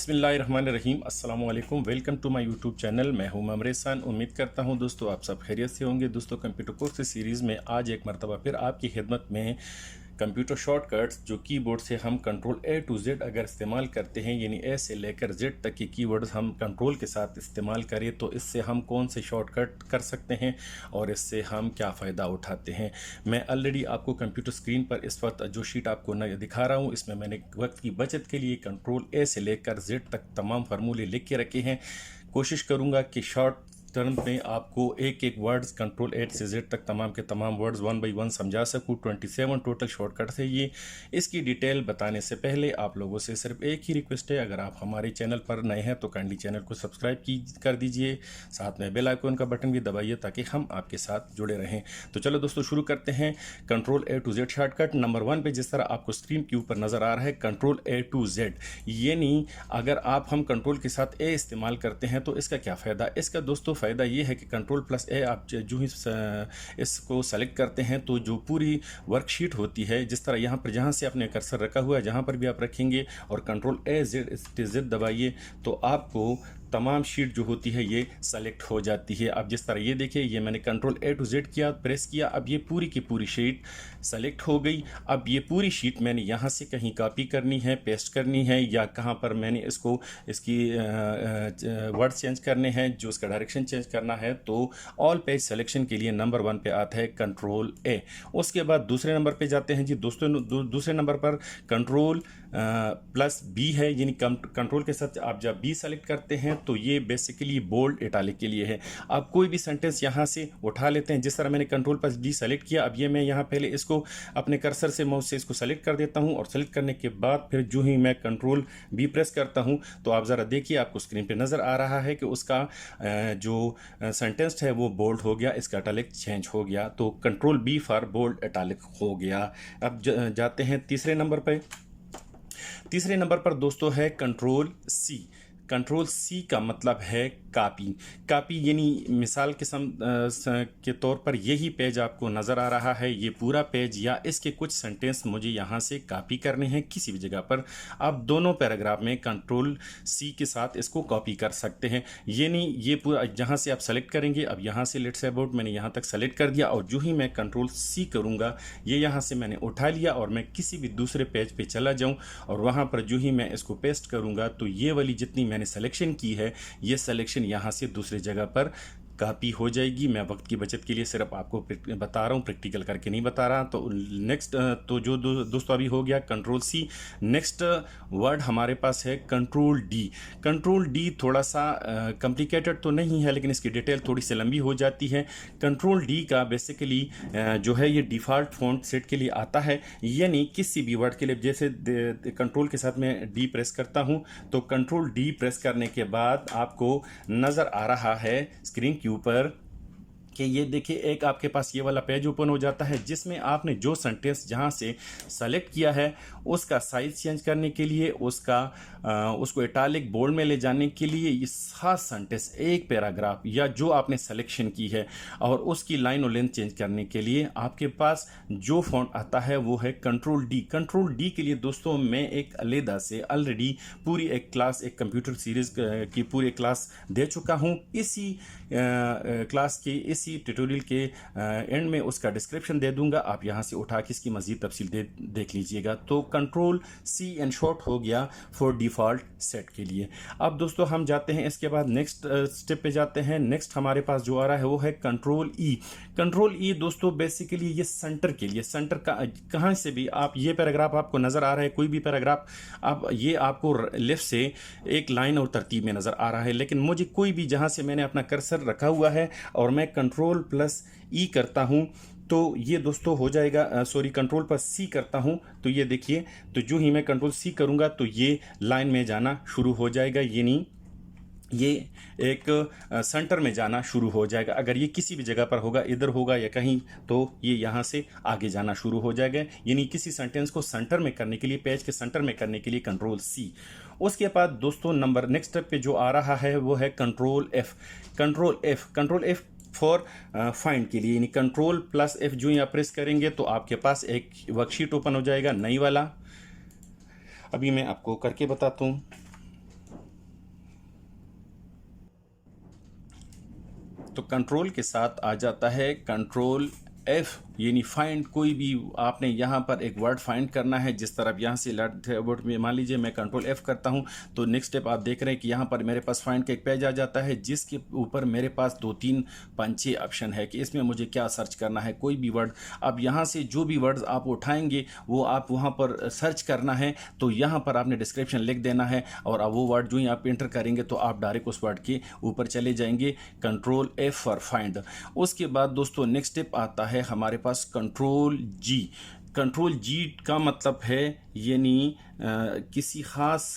बिस्मिल्लाहिर्रहमानिर्रहीम अस्सलाम वालेकुम। Welcome to my YouTube channel. मैं हूं ममरेसान। उम्मीद करता हूं दोस्तों आप सब खैरियत से होंगे। दोस्तों कंप्यूटर कोर्स की सीरीज़ में आज एक मरतबा फिर आपकी खिदमत में कंप्यूटर शॉर्टकट्स जो कीबोर्ड से हम कंट्रोल ए टू जेड अगर इस्तेमाल करते हैं, यानी ए से लेकर जेड तक के कीवर्ड्स हम कंट्रोल के साथ इस्तेमाल करें तो इससे हम कौन से शॉर्टकट कर सकते हैं और इससे हम क्या फ़ायदा उठाते हैं। मैं ऑलरेडी आपको कंप्यूटर स्क्रीन पर इस वक्त जो शीट आपको दिखा रहा हूँ, इसमें मैंने वक्त की बचत के लिए कंट्रोल ए से लेकर जेड तक तमाम फार्मूले लिख के रखे हैं। कोशिश करूँगा कि शॉर्ट टर्म में आपको एक एक वर्ड्स कंट्रोल ए से जेड तक तमाम के तमाम वर्ड्स वन बाई वन समझा सकूँ। 27 टोटल शॉर्टकट्स है ये। इसकी डिटेल बताने से पहले आप लोगों से सिर्फ एक ही रिक्वेस्ट है, अगर आप हमारे चैनल पर नए हैं तो काइंडली चैनल को सब्सक्राइब कर दीजिए, साथ में बेल आइकन का बटन भी दबाइए ताकि हम आपके साथ जुड़े रहें। तो चलो दोस्तों शुरू करते हैं। Control A to Z shortcut number 1 पे जिस तरह आपको स्क्रीन के ऊपर नज़र आ रहा है कंट्रोल ए टू जेड, यानी अगर हम कंट्रोल के साथ ए इस्तेमाल करते हैं तो इसका क्या फ़ायदा। इसका दोस्तों फ़ायदा ये है कि कंट्रोल प्लस ए आप जो ही इसको सेलेक्ट करते हैं तो जो पूरी वर्कशीट होती है, जिस तरह यहाँ पर जहाँ से आपने कर्सर रखा हुआ है जहाँ पर भी आप रखेंगे और कंट्रोल ए जेड दबाइए तो आपको तमाम शीट जो होती है ये सेलेक्ट हो जाती है। अब जिस तरह ये देखिए, ये मैंने कंट्रोल ए टू जेड किया, प्रेस किया, अब ये पूरी की पूरी शीट सेलेक्ट हो गई। अब ये पूरी शीट मैंने यहाँ से कहीं कॉपी करनी है, पेस्ट करनी है, या कहाँ पर मैंने इसकी वर्ड चेंज करने हैं, जो इसका डायरेक्शन चेंज करना है, तो ऑल पेज सेलेक्शन के लिए नंबर 1 पे आता है कंट्रोल ए। उसके बाद दूसरे नंबर पे जाते हैं जी दोस्तों। दूसरे नंबर पर कंट्रोल प्लस बी है, यानी कंट्रोल के साथ आप जब बी सेलेक्ट करते हैं तो ये बेसिकली बोल्ड इटालिक के लिए है। आप कोई भी सेंटेंस यहाँ से उठा लेते हैं, जिस तरह मैंने कंट्रोल प्लस बी सेलेक्ट किया। अब ये मैं यहाँ पहले इसको अपने कर्सर से माउस से इसको सेलेक्ट कर देता हूँ और सेलेक्ट करने के बाद फिर जो ही मैं कंट्रोल बी प्रेस करता हूँ तो आप ज़रा देखिए, आपको स्क्रीन पे नज़र आ रहा है कि उसका जो सेंटेंस है वो बोल्ड हो गया, इसका इटालिक चेंज हो गया। तो control B for bold italic हो गया। अब जाते हैं तीसरे नंबर पर। तीसरे नंबर पर दोस्तों है कंट्रोल सी। कंट्रोल सी का मतलब है कापी यानी मिसाल के तौर पर यही पेज आपको नज़र आ रहा है, ये पूरा पेज या इसके कुछ सेंटेंस मुझे यहाँ से कॉपी करने हैं किसी भी जगह पर। आप दोनों पैराग्राफ में कंट्रोल सी के साथ इसको कॉपी कर सकते हैं, यानी ये पूरा जहाँ से आप सेलेक्ट करेंगे। अब यहाँ से लेट्स से अबाउट मैंने यहाँ तक सेलेक्ट कर दिया और जो ही मैं कंट्रोल सी करूँगा ये यहाँ से मैंने उठा लिया और मैं किसी भी दूसरे पेज पे चला जाऊँ और वहाँ पर जो ही मैं इसको पेस्ट करूँगा तो ये वाली जितनी मैंने सेलेक्शन की है ये सेलेक्शन यहाँ से दूसरी जगह पर कॉपी हो जाएगी। मैं वक्त की बचत के लिए सिर्फ आपको बता रहा हूँ, प्रैक्टिकल करके नहीं बता रहा। तो नेक्स्ट तो जो दोस्तों अभी हो गया कंट्रोल सी। नेक्स्ट वर्ड हमारे पास है कंट्रोल डी। कंट्रोल डी थोड़ा सा कॉम्प्लिकेटेड तो नहीं है, लेकिन इसकी डिटेल थोड़ी सी लंबी हो जाती है। कंट्रोल डी का बेसिकली जो है ये डिफ़ॉल्ट फ़ॉन्ट सेट के लिए आता है, यानी किसी भी वर्ड के लिए जैसे कंट्रोल के साथ मैं डी प्रेस करता हूँ तो कंट्रोल डी प्रेस करने के बाद आपको नज़र आ रहा है स्क्रीन के ऊपर कि ये देखिए एक आपके पास ये वाला पेज ओपन हो जाता है जिसमें आपने जो सेंटेंस जहाँ से सेलेक्ट किया है उसका साइज चेंज करने के लिए, उसको इटालिक बोल्ड में ले जाने के लिए ये खास सेंटेंस एक पैराग्राफ या जो आपने सेलेक्शन की है और उसकी लाइन और लेंथ चेंज करने के लिए आपके पास जो फॉन्ट आता है वो है कंट्रोल डी। कंट्रोल डी के लिए दोस्तों मैं एक अलग से ऑलरेडी पूरी एक क्लास, एक कंप्यूटर सीरीज़ की पूरी क्लास दे चुका हूँ। इसी क्लास की इसी ट्यूटोरियल के एंड में उसका डिस्क्रिप्शन दे दूंगा, आप यहां से उठा के इसकी मजीद तफसील देख लीजिएगा। तो कंट्रोल सी एंड शॉर्ट हो गया फॉर डिफ़ॉल्ट सेट के लिए। अब दोस्तों हम जाते हैं इसके बाद नेक्स्ट स्टेप पे जाते हैं। नेक्स्ट हमारे पास जो आ रहा है वो है कंट्रोल ई। कंट्रोल ई दोस्तों बेसिकली ये सेंटर के लिए, सेंटर का कहाँ से भी आप ये पैराग्राफ आपको नज़र आ रहा है, कोई भी पैराग्राफ आप ये आपको लेफ्ट से एक लाइन और तरतीब में नज़र आ रहा है, लेकिन मुझे कोई भी जहाँ से मैंने अपना कर्सर रखा हुआ है और मैं कंट्रोल प्लस ई करता हूँ तो ये दोस्तों हो जाएगा, सॉरी कंट्रोल प्लस सी करता हूँ तो ये देखिए, तो जो ही मैं कंट्रोल सी करूँगा तो ये लाइन में जाना शुरू हो जाएगा, यानी ये एक सेंटर में जाना शुरू हो जाएगा। अगर ये किसी भी जगह पर होगा, इधर होगा या कहीं, तो ये यहाँ से आगे जाना शुरू हो जाएगा, यानी किसी सेंटेंस को सेंटर में करने के लिए, पेज के सेंटर में करने के लिए कंट्रोल सी। उसके बाद दोस्तों नंबर नेक्स्ट स्टेप पे जो आ रहा है वो है control F. Control F for find के लिए, यानी कंट्रोल प्लस एफ जो यहाँ प्रेस करेंगे तो आपके पास एक वर्कशीट ओपन हो जाएगा नई वाला। अभी मैं आपको करके बताता हूँ। तो कंट्रोल के साथ आ जाता है कंट्रोल एफ, यानी फाइंड। कोई भी आपने यहाँ पर एक वर्ड फाइंड करना है, जिस तरह यहाँ से वर्ड में मान लीजिए मैं कंट्रोल एफ करता हूँ तो नेक्स्ट स्टेप आप देख रहे हैं कि यहाँ पर मेरे पास फाइंड का एक पेज आ जाता है, जिसके ऊपर मेरे पास 2-3 5-6 ऑप्शन है कि इसमें मुझे क्या सर्च करना है, कोई भी वर्ड। अब यहाँ से जो भी वर्ड्स आप उठाएंगे वो आप वहाँ पर सर्च करना है, तो यहाँ पर आपने डिस्क्रिप्शन लिख देना है और अब वो वर्ड जो ही आप एंटर करेंगे तो आप डायरेक्ट उस वर्ड के ऊपर चले जाएंगे, कंट्रोल एफ फॉर फाइंड। उसके बाद दोस्तों नेक्स्ट स्टेप आता है हमारे पास कंट्रोल जी। कंट्रोल जी का मतलब है यानी किसी ख़ास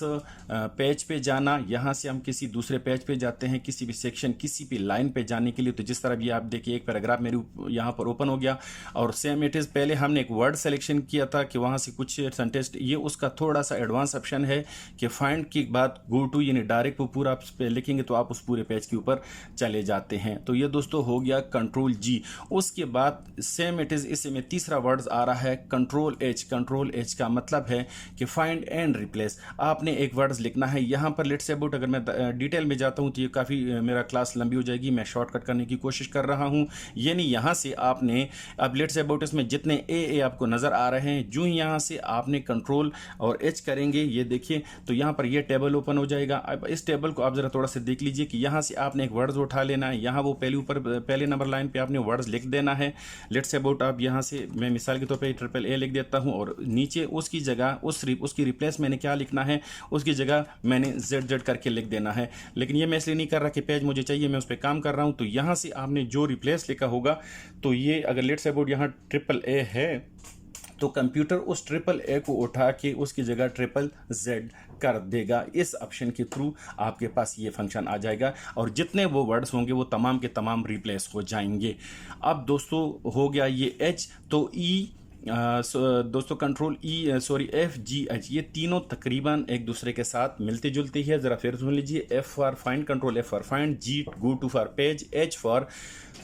पेज पे जाना। यहाँ से हम किसी दूसरे पेज पे जाते हैं, किसी भी सेक्शन, किसी भी लाइन पे जाने के लिए। तो जिस तरह भी आप देखिए एक पैराग्राफ मेरे यहाँ पर ओपन हो गया और सेम इट इज़ पहले हमने एक वर्ड सिलेक्शन किया था कि वहाँ से कुछ सेंटेंस, ये उसका थोड़ा सा एडवांस ऑप्शन है कि फाइंड के बाद गो टू, यानी डायरेक्ट वो पूरा आप पे लिखेंगे तो आप उस पूरे पेज के ऊपर चले जाते हैं। तो ये दोस्तों हो गया कंट्रोल जी। उसके बाद सेम इट इज़ इसमें तीसरा वर्ड आ रहा है कंट्रोल एच। कंट्रोल एच का मतलब है कि फाइंड एंड रिप्लेस। आपने एक वर्ड्स लिखना है यहाँ पर। लेट्स अबाउट अगर मैं डिटेल में जाता हूँ तो ये काफ़ी मेरा क्लास लंबी हो जाएगी, मैं शॉर्टकट करने की कोशिश कर रहा हूँ। यानी यहाँ से आपने अब लेट्स अबाउट इसमें जितने ए आपको नज़र आ रहे हैं, जो ही यहाँ से आपने कंट्रोल और एच करेंगे, ये देखिए तो यहाँ पर ये टेबल ओपन हो जाएगा। अब इस टेबल को आप ज़रा थोड़ा सा देख लीजिए कि यहाँ से आपने एक वर्ड्स उठा लेना है, यहाँ वो पहले नंबर लाइन पर आपने वर्ड्स लिख देना है। लेट्स अबाउट आप यहाँ से मैं मिसाल के तौर पर ट्रिपल ए लिख देता हूँ और नीचे उसकी जगह उसकी रिप्लेस मैंने क्या लिखना है, उसकी जगह मैंने जेड करके लिख देना है। लेकिन ये मैं इसलिए नहीं कर रहा कि पेज मुझे चाहिए, मैं उस पर काम कर रहा हूँ। तो यहाँ से आपने जो रिप्लेस लिखा होगा, तो ये अगर लेट्स अबाउट यहाँ ट्रिपल ए है तो कंप्यूटर उस ट्रिपल ए को उठा के उसकी जगह ट्रिपल जेड कर देगा। इस ऑप्शन के थ्रू आपके पास ये फंक्शन आ जाएगा और जितने वो वर्ड्स होंगे वो तमाम के तमाम रिप्लेस हो जाएंगे। अब दोस्तों हो गया ये एच, तो ई दोस्तों कंट्रोल एफ जी एच, ये तीनों तकरीबन एक दूसरे के साथ मिलते जुलते ही है। ज़रा फिर सुन लीजिए, F for find, control F for find, G go to for page, H for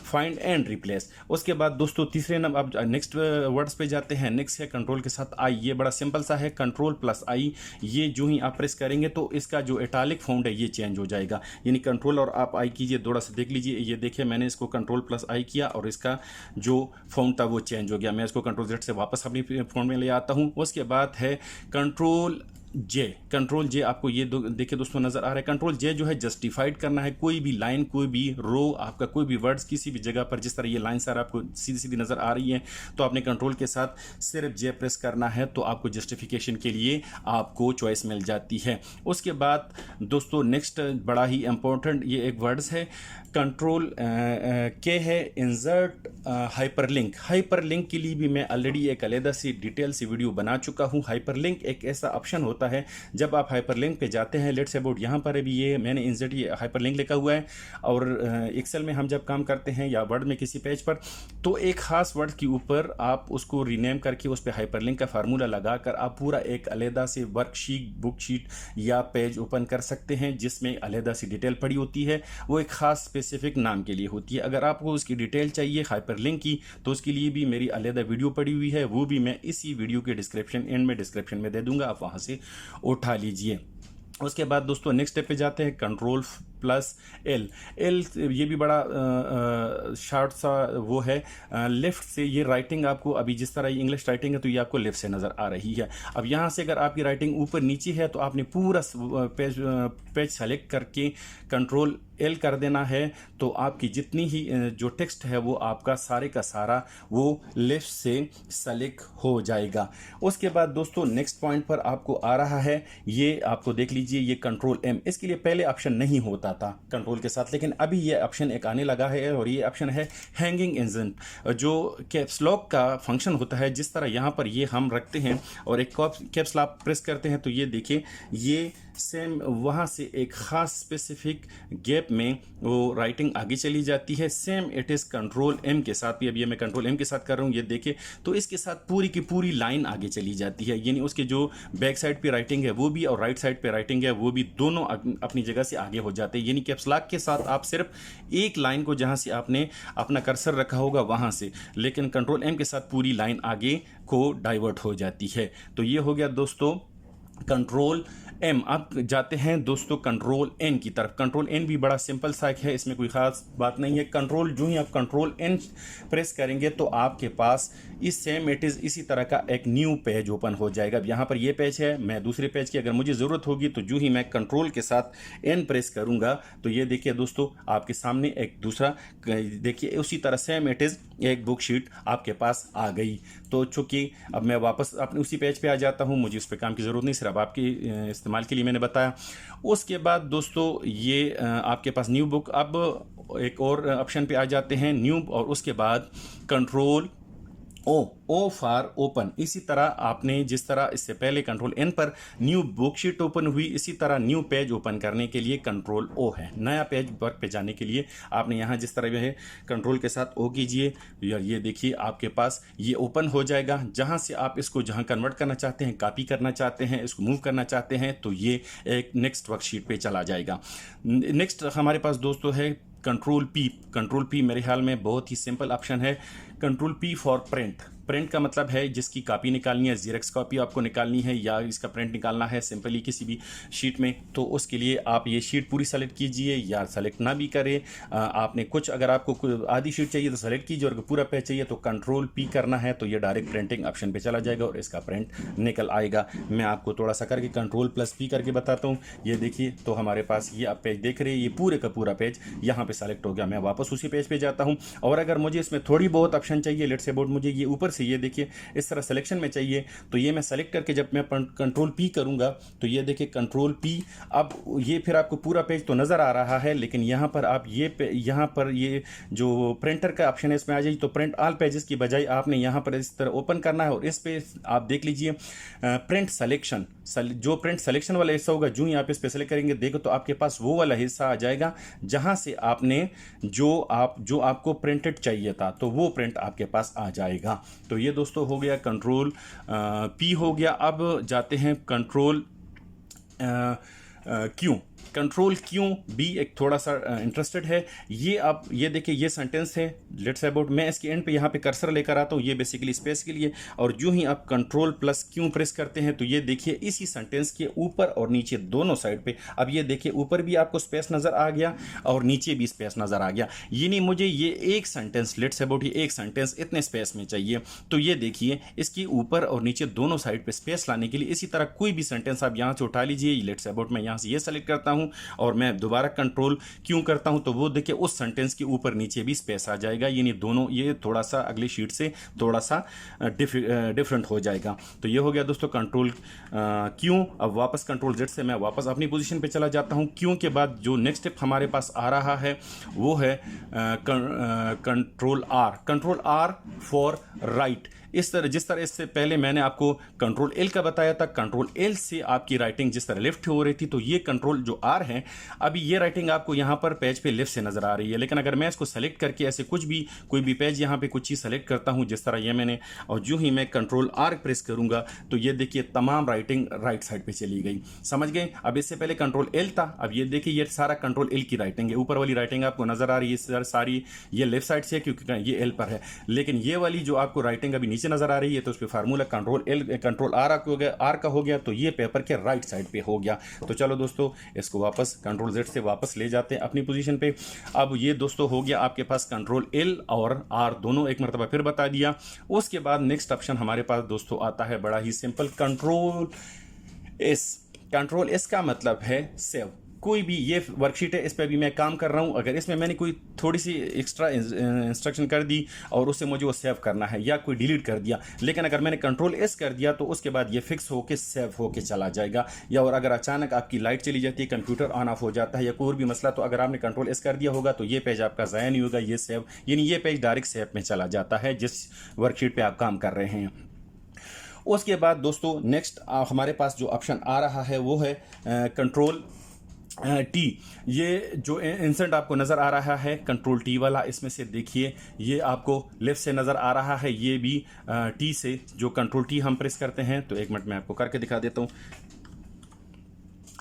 find and replace. उसके बाद दोस्तों तीसरे नंबर अब नेक्स्ट वर्ड्स पे जाते हैं। नेक्स्ट है कंट्रोल के साथ आई। ये बड़ा सिंपल सा है, कंट्रोल प्लस आई। ये जो ही आप प्रेस करेंगे तो इसका जो इटैलिक फाउंड है ये चेंज हो जाएगा, यानी कंट्रोल और आप आई कीजिए, थोड़ा सा देख लीजिए। ये देखिए मैंने इसको कंट्रोल प्लस आई किया और इसका जो फाउंड था वो चेंज हो गया। मैं इसको कंट्रोल जेड से वापस अपनी फाउंड में ले आता हूँ। उसके बाद है कंट्रोल जे। कंट्रोल जे आपको ये देखिए दोस्तों नजर आ रहा है। कंट्रोल जे जो है जस्टिफाइड करना है, कोई भी लाइन, कोई भी रो, आपका कोई भी वर्ड्स किसी भी जगह पर, जिस तरह ये लाइन सर आपको सीधी सीधी नजर आ रही है, तो आपने कंट्रोल के साथ सिर्फ जे प्रेस करना है तो आपको जस्टिफिकेशन के लिए आपको चॉइस मिल जाती है। उसके बाद दोस्तों नेक्स्ट बड़ा ही इंपॉर्टेंट ये एक वर्ड्स है, कंट्रोल के है इंसर्ट हाइपरलिंक। हाइपरलिंक के लिए भी मैं ऑलरेडी एक अलग सी डिटेल सी वीडियो बना चुका हूँ। हाइपरलिंक एक ऐसा ऑप्शन होता है जब आप हाइपरलिंक पे जाते हैं, लेट्स अबाउट यहाँ पर अभी ये मैंने इंसर्ट ये हाइपरलिंक लिखा हुआ है और एक्सेल में हम जब काम करते हैं या वर्ड में किसी पेज पर, तो एक खास वर्ड के ऊपर आप उसको रीनेम करके उस पर हाइपरलिंक का फार्मूला लगाकर आप पूरा एक अलग से वर्कशीट, बुकशीट या पेज ओपन कर सकते हैं जिसमें अलग सी डिटेल पड़ी होती है। वो एक खास स्पेसिफिक नाम के लिए होती है। अगर आपको उसकी डिटेल चाहिए हाइपरलिंक की तो उसके लिए भी मेरी अलग वीडियो पड़ी हुई है, वो भी मैं इसी वीडियो के डिस्क्रिप्शन में दे दूंगा, आप वहां से उठा लीजिए। उसके बाद दोस्तों नेक्स्ट स्टेप पे जाते हैं, कंट्रोल प्लस एल। ये भी बड़ा शॉर्ट सा वो है, लेफ्ट से ये राइटिंग आपको अभी जिस तरह ये इंग्लिश राइटिंग है तो ये आपको लेफ्ट से नज़र आ रही है। अब यहाँ से अगर आपकी राइटिंग ऊपर नीचे है तो आपने पूरा पेज सेलेक्ट करके कंट्रोल एल कर देना है, तो आपकी जितनी ही जो टेक्स्ट है वो आपका सारे का सारा वो लेफ्ट से सेलेक्ट हो जाएगा। उसके बाद दोस्तों नेक्स्ट पॉइंट पर आपको आ रहा है, ये आपको देख लीजिए, ये कंट्रोल एम। इसके लिए पहले ऑप्शन नहीं होता था कंट्रोल के साथ, लेकिन अभी ये ऑप्शन एक आने लगा है और ये ऑप्शन है हैंगिंग इंजन, जो कैप्स लॉक का फंक्शन होता है। जिस तरह यहाँ पर ये हम रखते हैं और एक कैप्स लॉक प्रेस करते हैं तो ये देखिए ये सेम वहाँ से एक ख़ास स्पेसिफिक गैप में वो राइटिंग आगे चली जाती है। Same it is control M के साथ भी, अभी मैं कंट्रोल एम के साथ कर रहा हूँ, ये देखिए तो इसके साथ पूरी की पूरी लाइन आगे चली जाती है, यानी उसके जो बैक साइड पे राइटिंग है वो भी और राइट साइड पे राइटिंग है वो भी दोनों अपनी जगह से आगे हो जाते हैं। यानी कैप्स लॉक के साथ आप सिर्फ एक लाइन को जहाँ से आपने अपना कर्सर रखा होगा वहाँ से, लेकिन कंट्रोल एम के साथ पूरी लाइन आगे को डाइवर्ट हो जाती है। तो ये हो गया दोस्तों कंट्रोल एम, अब जाते हैं दोस्तों कंट्रोल एन की तरफ। कंट्रोल एन भी बड़ा सिंपल सा है, इसमें कोई ख़ास बात नहीं है। कंट्रोल जो ही आप कंट्रोल एन प्रेस करेंगे तो आपके पास इस सेम इट इज़ इसी तरह का एक न्यू पेज ओपन हो जाएगा। अब यहाँ पर ये पेज है, मैं दूसरे पेज की अगर मुझे ज़रूरत होगी तो जो ही मैं कंट्रोल के साथ एन प्रेस करूँगा तो ये देखिए दोस्तों आपके सामने एक दूसरा, देखिए उसी तरह सेम इट इज़ एक बुक शीट आपके पास आ गई। तो चूँकि अब मैं वापस अपने उसी पेज पे आ जाता हूँ, मुझे उस पर काम की ज़रूरत नहीं, सिर्फ आपकी इस्तेमाल के लिए मैंने बताया। उसके बाद दोस्तों ये आपके पास न्यू बुक, अब एक और ऑप्शन पे आ जाते हैं न्यू, और उसके बाद कंट्रोल ओ फॉर ओपन। इसी तरह आपने जिस तरह इससे पहले कंट्रोल एन पर न्यू बुकशीट ओपन हुई, इसी तरह न्यू पेज ओपन करने के लिए कंट्रोल ओ है। नया पेज वर्क पे जाने के लिए आपने यहाँ जिस तरह है कंट्रोल के साथ ओ कीजिए, ये देखिए आपके पास ये ओपन हो जाएगा। जहाँ से आप इसको जहाँ कन्वर्ट करना चाहते हैं, कॉपी करना चाहते हैं, इसको मूव करना चाहते हैं, तो ये एक नेक्स्ट वर्कशीट पे चला जाएगा। नेक्स्ट हमारे पास दोस्तों है कंट्रोल पी। कंट्रोल पी मेरे ख्याल में बहुत ही सिंपल ऑप्शन है। Control P for print. Print का मतलब है जिसकी कॉपी निकालनी है, जीरेक्स कॉपी आपको निकालनी है या इसका प्रिंट निकालना है सिंपली किसी भी शीट में, तो उसके लिए आप ये शीट पूरी सेलेक्ट कीजिए या सेलेक्ट ना भी करें। आपने कुछ, अगर आपको आधी शीट चाहिए तो सेलेक्ट कीजिए, और पूरा पेज चाहिए तो कंट्रोल पी करना है, तो ये डायरेक्ट प्रिंटिंग ऑप्शन पे चला जाएगा और इसका प्रिंट निकल आएगा। मैं आपको थोड़ा सा करके कंट्रोल प्लस पी करके बताता हूँ। ये देखिए, तो हमारे पास ये आप पेज देख रहे हैं, ये पूरे का पूरा पेज यहाँ पे सेलेक्ट हो गया। मैं वापस उसी पेज पे जाता हूँ, और अगर मुझे इसमें थोड़ी बहुत ऑप्शन चाहिए, लेट्स से अबाउट मुझे ये ऊपर से ये देखिए इस तरह सिलेक्शन में चाहिए, तो ये मैं सेलेक्ट करके जब मैं कंट्रोल पी करूंगा तो ये देखिए कंट्रोल पी। अब ये फिर आपको पूरा पेज तो नज़र आ रहा है, लेकिन यहाँ पर आप यहाँ पर ये जो प्रिंटर का ऑप्शन है इसमें आ जाइए, तो प्रिंट ऑल पेजेस की बजाय आपने यहाँ पर इस तरह ओपन करना है, और इस पे आप देख लीजिए प्रिंट सेलेक्शन। जो प्रिंट सेलेक्शन वाला हिस्सा होगा, जो ही आप इस पे सेलेक्ट करेंगे देखो तो आपके पास वो वाला हिस्सा आ जाएगा जहाँ से आपने जो आपको प्रिंटेड चाहिए था, तो वो प्रिंट आपके पास आ जाएगा। तो ये दोस्तों हो गया कंट्रोल पी हो गया। अब जाते हैं कंट्रोल क्यों। कंट्रोल क्यों भी एक थोड़ा सा इंटरेस्टेड है। ये आप ये देखिए, ये सेंटेंस है लेट्स अबाउट, मैं इसके एंड पे यहाँ पे कर्सर लेकर आता हूँ, ये बेसिकली स्पेस के लिए, और जो ही आप कंट्रोल प्लस क्यों प्रेस करते हैं तो ये देखिए इसी सेंटेंस के ऊपर और नीचे दोनों साइड पे, अब ये देखिए ऊपर भी आपको स्पेस नज़र आ गया और नीचे भी स्पेस नज़र आ गया। ये नहीं, मुझे ये एक सेंटेंस लेट्स अबाउट, ये एक सेंटेंस इतने स्पेस में चाहिए, तो ये देखिए इसके ऊपर और नीचे दोनों साइड पर स्पेस लाने के लिए इसी तरह कोई भी सेंटेंस आप यहाँ से उठा लीजिए। लेट्स अबाउट मैं यहाँ से ये सेलेक्ट करता हूँ और मैं दोबारा कंट्रोल क्यों करता हूं, तो वो देखिए उस सेंटेंस के ऊपर नीचे भी स्पेस आ जाएगा। यानी दोनों ये थोड़ा सा अगली शीट से थोड़ा सा डिफरेंट हो जाएगा। तो ये हो गया दोस्तों कंट्रोल क्यों। अब वापस कंट्रोल जेड से मैं वापस अपनी पोजीशन पे चला जाता हूं। क्यों के बाद जो नेक्स्ट स्टेप हमारे पास आ रहा है वो है control R. Control R for right. इस तरह जिस तरह इससे पहले मैंने आपको कंट्रोल एल का बताया था, कंट्रोल एल से आपकी राइटिंग जिस तरह लेफ्ट हो रही थी, तो ये कंट्रोल जो आर है, अभी ये राइटिंग आपको यहाँ पर पेज पे लेफ्ट से नजर आ रही है। लेकिन अगर मैं इसको सेलेक्ट करके ऐसे कोई भी पेज यहाँ पे कुछ चीज़ सेलेक्ट करता हूँ जिस तरह ये मैंने, और जो ही मैं कंट्रोल आर प्रेस करूंगा तो ये देखिए तमाम राइटिंग राइट साइड पे चली गई। समझ गए। अब इससे पहले कंट्रोल एल था, अब ये देखिए ये सारा कंट्रोल एल की राइटिंग है। ऊपर वाली राइटिंग आपको नजर आ रही है सारी, ये लेफ्ट साइड से क्योंकि ये एल पर है, लेकिन ये वाली जो आपको राइटिंग अभी नीचे नजर आ रही है तो उसके फार्मूला कंट्रोल आर का हो गया, तो ये पेपर के राइट साइड पे हो गया। तो चलो दोस्तों इसको वापस कंट्रोल जेड से वापस ले जाते हैं अपनी पोजीशन पे। अब ये दोस्तों हो गया आपके पास कंट्रोल एल और आर दोनों एक मरतबा फिर बता दिया। उसके बाद नेक्स्ट ऑप्शन हमारे पास दोस्तों आता है बड़ा ही simple, control S. Control S का मतलब है सेव। कोई भी ये वर्कशीट है, इस पर भी मैं काम कर रहा हूँ, अगर इसमें मैंने कोई थोड़ी सी एक्स्ट्रा इंस्ट्रक्शन कर दी और उससे मुझे वो सेव करना है या कोई डिलीट कर दिया, लेकिन अगर मैंने कंट्रोल एस कर दिया तो उसके बाद ये फिक्स होके सेव होके चला जाएगा। या और अगर अचानक आपकी लाइट चली जाती है, कंप्यूटर ऑन ऑफ हो जाता है या कोई भी मसला, तो अगर आपने कंट्रोल एस कर दिया होगा तो ये पेज आपका ज़ाया नहीं होगा, ये सेव, यानी ये पेज डायरेक्ट सेव में चला जाता है जिस वर्कशीट पर आप काम कर रहे हैं। उसके बाद दोस्तों नेक्स्ट हमारे पास जो ऑप्शन आ रहा है वो है कंट्रोल टी। ये जो इंसेंट आपको नज़र आ रहा है कंट्रोल टी वाला, इसमें से देखिए ये आपको लेफ्ट से नज़र आ रहा है, ये भी टी से जो कंट्रोल टी हम प्रेस करते हैं। तो एक मिनट में आपको करके दिखा देता हूँ।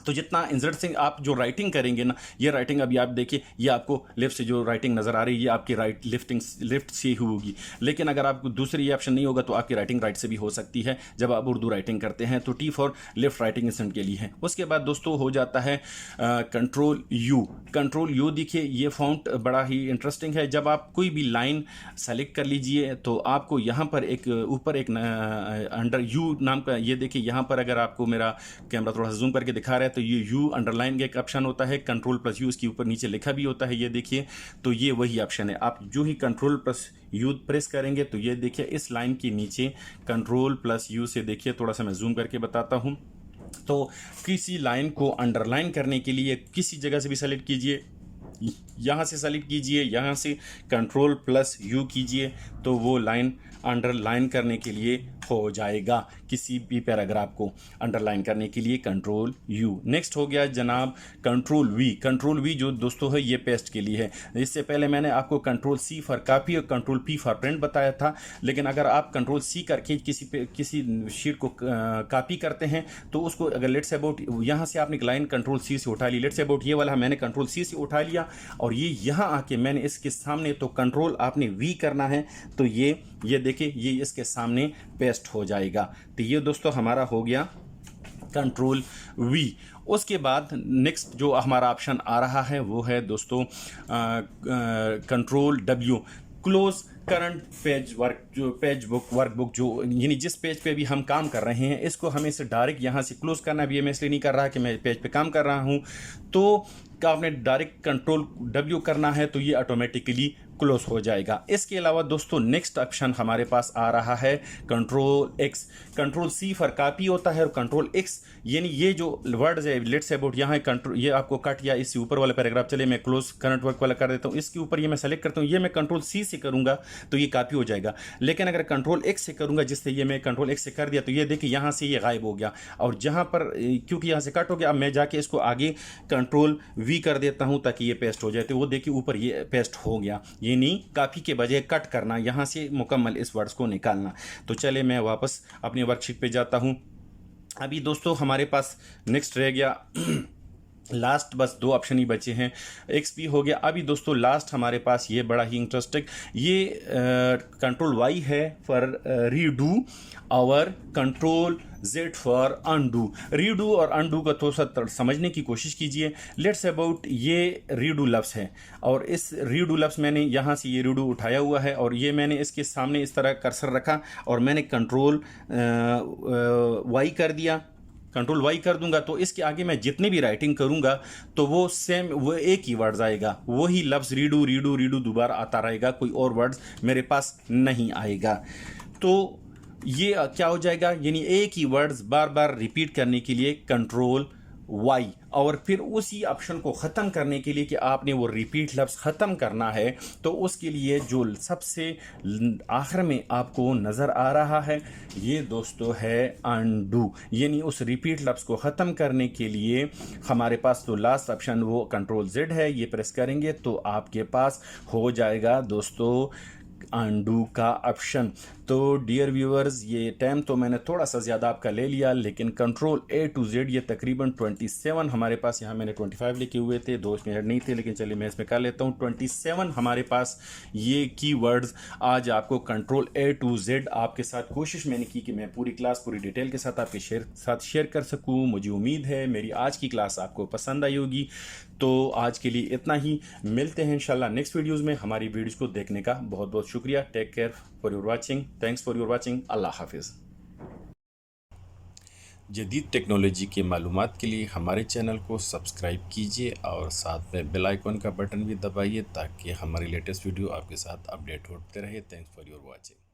तो जितना इंसर्ट से आप जो राइटिंग करेंगे ना, ये राइटिंग अभी आप देखिए, ये आपको लेफ्ट से जो राइटिंग नज़र आ रही है ये आपकी राइट लेफ्ट से ही होगी। लेकिन अगर आपको दूसरी ये ऑप्शन नहीं होगा तो आपकी राइटिंग राइट से भी हो सकती है जब आप उर्दू राइटिंग करते हैं। तो T for left writing insert के लिए है। उसके बाद दोस्तों हो जाता है कंट्रोल यू। कंट्रोल यू देखिए, ये फॉन्ट बड़ा ही इंटरेस्टिंग है। जब आप कोई भी लाइन सेलेक्ट कर लीजिए तो आपको यहाँ पर एक ऊपर एक अंडर यू नाम का, ये देखिए यहाँ पर अगर आपको मेरा कैमरा थोड़ा सा जूम करके दिखा रहा है तो ये यू अंडरलाइन का एक ऑप्शन होता है, कंट्रोल प्लस यू इसके ऊपर नीचे लिखा भी होता है, ये देखिए। तो ये वही ऑप्शन है। आप जो ही कंट्रोल प्लस यू प्रेस करेंगे तो ये देखिए इस लाइन के नीचे कंट्रोल प्लस यू से देखिए, थोड़ा सा मैं जूम करके बताता हूँ। तो किसी लाइन को अंडरलाइन करने के लिए किसी जगह से भी सेलेक्ट कीजिए, यहाँ से सेलेक्ट कीजिए, यहाँ से कंट्रोल प्लस यू कीजिए तो वो लाइन अंडरलाइन करने के लिए हो जाएगा। किसी भी पैराग्राफ को अंडरलाइन करने के लिए कंट्रोल यू। नेक्स्ट हो गया जनाब कंट्रोल वी। कंट्रोल वी जो दोस्तों है ये पेस्ट के लिए है। इससे पहले मैंने आपको कंट्रोल सी फॉर कॉपी और कंट्रोल पी फॉर प्रिंट बताया था। लेकिन अगर आप कंट्रोल सी करके किसी शीट को कॉपी करते हैं तो उसको अगर लेट्स अबाउट यहाँ से आपने लाइन कंट्रोल सी से उठा ली, लेट्स अबाउट ये वाला मैंने कंट्रोल सी से उठा लिया और ये यहाँ आके मैंने इसके सामने तो कंट्रोल आपने वी करना है तो ये देखिए ये इसके सामने पेस्ट हो जाएगा। तो ये दोस्तों हमारा हो गया कंट्रोल वी। उसके बाद नेक्स्ट जो हमारा ऑप्शन आ रहा है वो है दोस्तों control W, close current page work, जो पेज बुक वर्कबुक, जो यानी जिस पेज पे भी हम काम कर रहे हैं इसको हमें इसे डायरेक्ट यहाँ से क्लोज करना भी है। मैं इसलिए नहीं कर रहा कि मैं पेज पे काम कर रहा हूँ, तो आपने डायरेक्ट कंट्रोल डब्ल्यू करना है तो ये ऑटोमेटिकली क्लोज हो जाएगा। इसके अलावा दोस्तों नेक्स्ट ऑप्शन हमारे पास आ रहा है control X. Control C for copy होता है और कंट्रोल एक्स यानी ये जो वर्ड्स है लेट्स अबाउट यहाँ कंट्रोल, ये आपको कट या इससे ऊपर वाला पैराग्राफ, चले मैं क्लोज करंट वर्क वाला कर देता हूँ, इसके ऊपर ये मैं सेलेक्ट करता हूँ, ये मैं कंट्रोल सी से करूँगा तो ये कॉपी हो जाएगा। लेकिन अगर कंट्रोल एक्स से करूँगा, जिससे ये मैं कंट्रोल एक्स से कर दिया तो ये देखिए यहाँ से ये गायब हो गया और जहाँ पर क्योंकि यहाँ से कट हो गया, अब मैं जाके इसको आगे कंट्रोल वी कर देता हूँ ताकि ये पेस्ट हो जाए। तो वो देखिए ऊपर ये पेस्ट हो गया, ये नहीं कॉपी के बजाय कट करना, यहाँ से मुकम्मल इस वर्ड्स को निकालना। तो चले मैं वापस अपनी वर्कशीट पे जाता हूँ। अभी दोस्तों हमारे पास नेक्स्ट रह गया लास्ट, बस दो ऑप्शन ही बचे हैं, एक्सपी हो गया। अभी दोस्तों लास्ट हमारे पास ये बड़ा ही इंटरेस्टिंग, ये कंट्रोल वाई है फॉर रीडू और control Z for undo. Redo और अनडू का थोड़ा सा समझने की कोशिश कीजिए। लेट्स अबाउट ये रीडू लफ्ज़ है और इस रीडू लफ्ज़ मैंने यहाँ से ये रीडू उठाया हुआ है और ये मैंने इसके सामने इस तरह कर्सर रखा और मैंने कंट्रोल वाई कर दिया, कंट्रोल वाई कर दूंगा तो इसके आगे मैं जितने भी राइटिंग करूंगा तो वो सेम वो एक ही वर्ड्स आएगा, वही लफ्ज़ रीडू रीडू रीडू दोबारा आता रहेगा, कोई और वर्ड्स मेरे पास नहीं आएगा। तो ये क्या हो जाएगा, यानी एक ही वर्ड्स बार बार रिपीट करने के लिए कंट्रोल वाई, और फिर उसी ऑप्शन को ख़त्म करने के लिए कि आपने वो रिपीट लफ्ज़ ख़त्म करना है तो उसके लिए जो सबसे आखिर में आपको नज़र आ रहा है ये दोस्तों है अनडू। यानी उस रिपीट लफ्ज़ को ख़त्म करने के लिए हमारे पास तो लास्ट ऑप्शन वो कंट्रोल जेड है, ये प्रेस करेंगे तो आपके पास हो जाएगा दोस्तों अनडू का ऑप्शन। तो डियर व्यूअर्स ये टाइम तो मैंने थोड़ा सा ज़्यादा आपका ले लिया, लेकिन कंट्रोल ए टू जेड ये तकरीबन 27 हमारे पास, यहाँ मैंने 25 लिखे हुए थे, 2 इसमें ऐड नहीं थे, लेकिन चलिए मैं इसमें कर लेता हूँ 27 हमारे पास ये कीवर्ड्स आज आपको कंट्रोल ए टू जेड आपके साथ कोशिश मैंने की कि मैं पूरी क्लास पूरी डिटेल के साथ आपके साथ शेयर कर सकूँ। मुझे उम्मीद है मेरी आज की क्लास आपको पसंद आई होगी। तो आज के लिए इतना ही, मिलते हैं इंशाल्लाह नेक्स्ट वीडियोज़ में। हमारी वीडियोज़ को देखने का बहुत बहुत शुक्रिया। Take care for your watching, thanks for your watching, Allah हाफिज़। जदीद टेक्नोलॉजी के मालूमात के लिए हमारे चैनल को सब्सक्राइब कीजिए और साथ में बेल आइकन का बटन भी दबाइए ताकि हमारी लेटेस्ट वीडियो आपके साथ अपडेट होते रहे। Thanks for your watching.